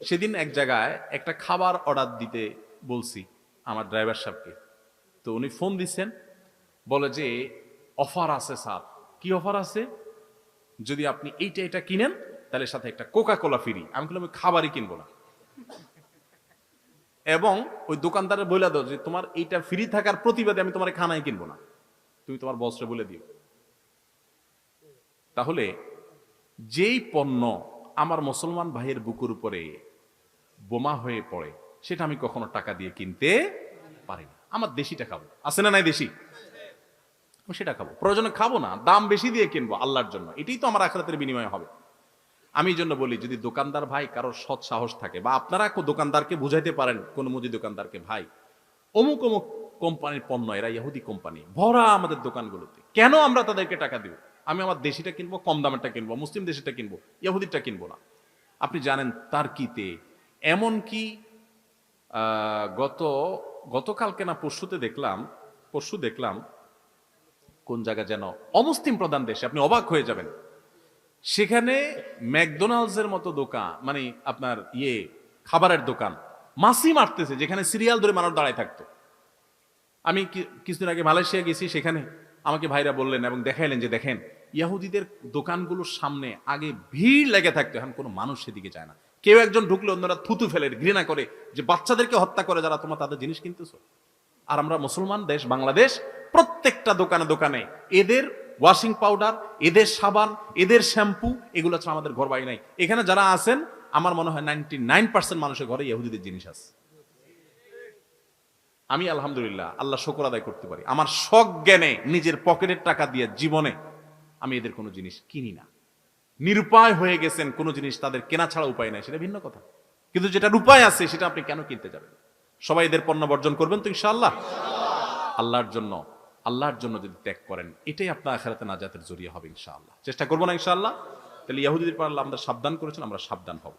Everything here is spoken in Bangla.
সেদিন এক জায়গায় একটা খাবার অর্ডার দিতে বলছি আমার ড্রাইভার সাহেবকে। তো উনি ফোন দিচ্ছেন, বলে যে অফার আছে স্যার। কি অফার আছে? যদি আপনি এইটা এটা কিনেন তাহলে সাথে একটা কোকা কোলা ফ্রি। আমি বললাম আমি খাবারই কিনবো না। এবং ওই দোকানদারের বলে দাও যে তোমার এইটা ফ্রি থাকার প্রতিবাদে আমি তোমার খানাই কিনবো না, তুমি তোমার বসরে বলে দিও। তাহলে যেই পণ্য আমার মুসলমান ভাইয়ের বুকের উপরে বোমা হয়ে পড়ে সেটা আমি কখনো টাকা দিয়ে কিনতে পারি না। আমার দেশিটা খাবো, আছে না নাই দেশি, আমি সেটা খাবো। প্রয়োজনে খাবো না, দাম বেশি দিয়ে কিনবো আল্লাহর জন্য, এটাই তো আমার আখিরাতের বিনিময় হবে। আমি এই জন্য বলি, যদি দোকানদার ভাই কারোর সৎ সাহস থাকে, বা আপনারা দোকানদারকে বুঝাইতে পারেন, কোন মুদি দোকানদারকে, ভাই অমুক অমুক কোম্পানির পণ্য, এরা ইহুদি কোম্পানি, ভরা আমাদের দোকানগুলোতে, কেন আমরা তাদেরকে টাকা দিব? আমি আমার দেশিটা কিনবো, কম দামেরটা কিনবো, মুসলিম দেশিটা কিনবো, ইহুদিটা কিনবো না। আপনি জানেন তার কিতে এমন কি গত গতকালকে না পরশু দেখলাম কোন জায়গা যেন অমুসলিম প্রধান দেশে, আপনি অবাক হয়ে যাবেন, সেখানে ম্যাকডোনাল্ডস এর মতো দোকান, মানে আপনার খাবারের দোকান মাসি মারতেছে, যেখানে সিরিয়াল ধরে মানুষ দাঁড়ায় থাকতো। আমি কিছুদিন আগে মালয়েশিয়া গেছি, সেখানে আমাকে ভাইরা বললেন এবং দেখাইলেন যে দেখেন ইহুদিদের দোকানগুলোর সামনে আগে ভিড় লেগে থাকতো, এখন কোনো মানুষ সেদিকে যায় না। কেউ একজন ঢুকলে অন্যরা থুতু ফেলে, ঘৃণা করে, যে বাচ্চাদেরকে হত্যা করে যারা তোমরা তাদের জিনিস কিনতেছো। আর আমরা মুসলমান দেশ বাংলাদেশ, প্রত্যেকটা দোকানে দোকানে এদের ওয়াশিং পাউডার, এদের সাবান, এদের শ্যাম্পু, এগুলো ছাড়া আমাদের ঘর বাড়ি নাই। এখানে যারা আছেন আমার মনে হয় 99% মানুষের ঘরে ইহুদিদের জিনিস আছে। আমি আলহামদুলিল্লাহ আল্লাহ শুকর আদায় করতে পারি, আমার সজ্ঞানে নিজের পকেটের টাকা দিয়ে জীবনে আমি এদের কোনো জিনিস কিনি না। নিরুপায় হয়ে গেছেন, কোনো জিনিস তাদের কেনা ছাড়া উপায় নাই, সেটা ভিন্ন কথা, কিন্তু যেটার উপায় আছে সেটা আপনি কেন কিনতে যাবেন? সবাই এদের পণ্য বর্জন করবেন তো ইনশাআল্লাহ। আল্লাহর জন্য যদি ত্যাগ করেন, এটাই আপনার আখিরাতে নাজাতের জরিয়া হবে ইনশাআল্লাহ। চেষ্টা করবো না ইনশাআল্লাহ? তাহলে ইহুদিদের পাল্লা আমাদের সাবধান করেছেন, আমরা সাবধান হব।